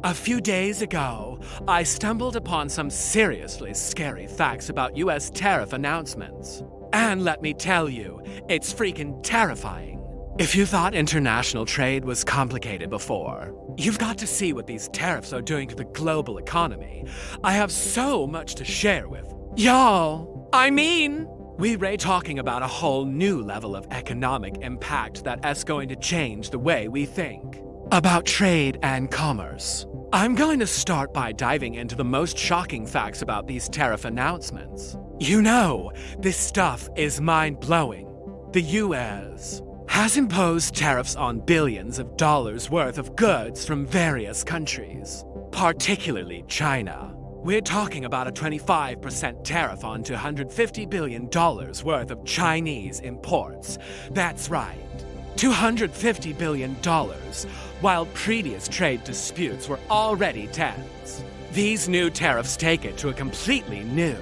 A few days ago, I stumbled upon some seriously scary facts about US tariff announcements. And let me tell you, it's freaking terrifying. If you thought international trade was complicated before, you've got to see what these tariffs are doing to the global economy. I have so much to share with y'all. We're talking about a whole new level of economic impact that's going to change the way we think about trade and commerce. I'm going to start by diving into the most shocking facts about these tariff announcements. You know, this stuff is mind-blowing. The US has imposed tariffs on billions of dollars worth of goods from various countries, particularly China. We're talking about a 25% tariff on $250 billion worth of Chinese imports. That's right, $250 billion, while previous trade disputes were already tense. These new tariffs take it to a completely new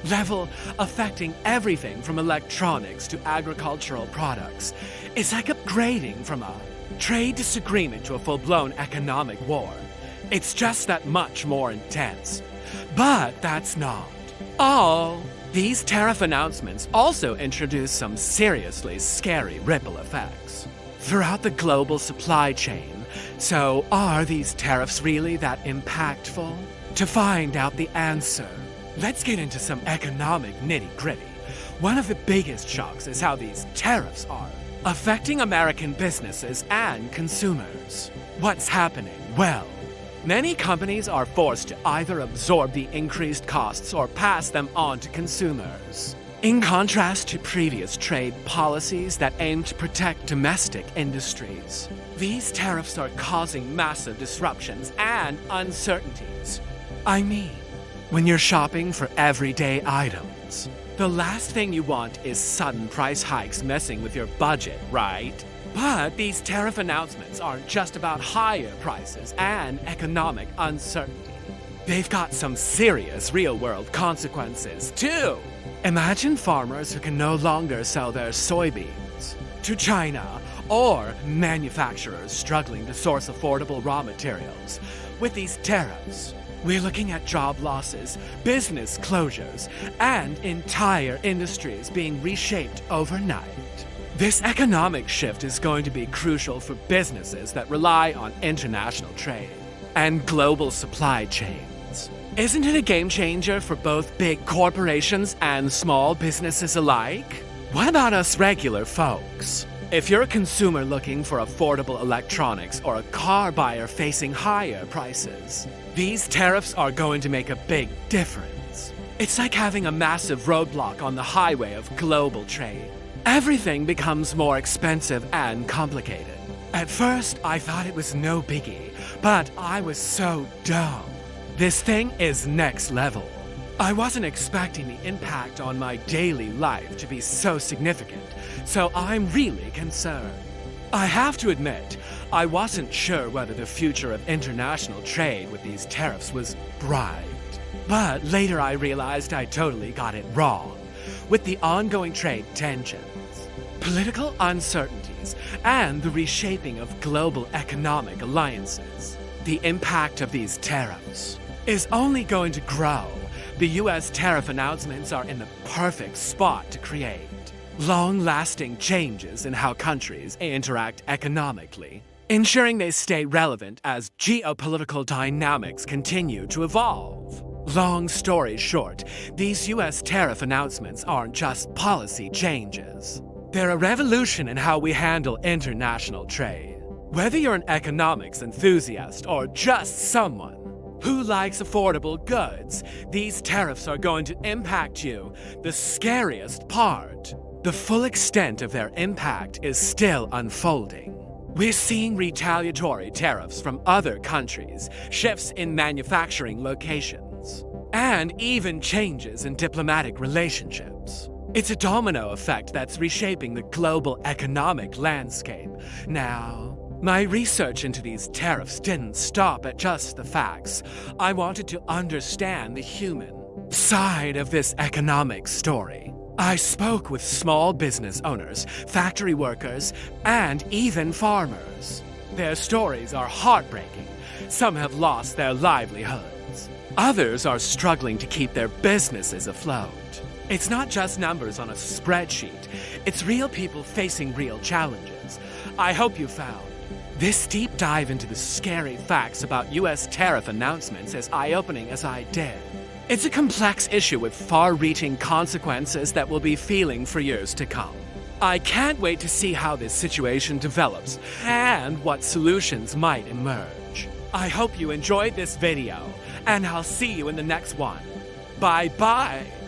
level, affecting everything from electronics to agricultural products. It's like upgrading from a trade disagreement to a full-blown economic war. It's just that much more intense. But that's not all. These tariff announcements also introduce some seriously scary ripple effects throughout the global supply chain. So, are these tariffs really that impactful? To find out the answer, let's get into some economic nitty-gritty. One of the biggest shocks is how these tariffs are affecting American businesses and consumers. What's happening? Well, many companies are forced to either absorb the increased costs or pass them on to consumers. In contrast to previous trade policies that aim to protect domestic industries, these tariffs are causing massive disruptions and uncertainties. When you're shopping for everyday items, the last thing you want is sudden price hikes messing with your budget, right? But these tariff announcements aren't just about higher prices and economic uncertainty. They've got some serious real-world consequences, too. Imagine farmers who can no longer sell their soybeans to China, or manufacturers struggling to source affordable raw materials. With these tariffs, we're looking at job losses, business closures, and entire industries being reshaped overnight. This economic shift is going to be crucial for businesses that rely on international trade and global supply chains. Isn't it a game changer for both big corporations and small businesses alike? What about us regular folks? If you're a consumer looking for affordable electronics or a car buyer facing higher prices, these tariffs are going to make a big difference. It's like having a massive roadblock on the highway of global trade. Everything becomes more expensive and complicated. At first, I thought it was no biggie, but I was so dumb. This thing is next level. I wasn't expecting the impact on my daily life to be so significant, so I'm really concerned. I have to admit, I wasn't sure whether the future of international trade with these tariffs was bright. But later I realized I totally got it wrong. With the ongoing trade tensions, political uncertainties, and the reshaping of global economic alliances, the impact of these tariffs is only going to grow. The US tariff announcements are in the perfect spot to create long-lasting changes in how countries interact economically, ensuring they stay relevant as geopolitical dynamics continue to evolve. Long story short, these US tariff announcements aren't just policy changes. They're a revolution in how we handle international trade. Whether you're an economics enthusiast or just someone who likes affordable goods, these tariffs are going to impact you. The scariest part, the full extent of their impact is still unfolding. We're seeing retaliatory tariffs from other countries, shifts in manufacturing locations, and even changes in diplomatic relationships. It's a domino effect that's reshaping the global economic landscape. Now, my research into these tariffs didn't stop at just the facts. I wanted to understand the human side of this economic story. I spoke with small business owners, factory workers, and even farmers. Their stories are heartbreaking. Some have lost their livelihoods. Others are struggling to keep their businesses afloat. It's not just numbers on a spreadsheet. It's real people facing real challenges. I hope you found this deep dive into the scary facts about U.S. tariff announcements as eye-opening as I did. It's a complex issue with far-reaching consequences that we'll be feeling for years to come. I can't wait to see how this situation develops and what solutions might emerge. I hope you enjoyed this video, and I'll see you in the next one. Bye-bye!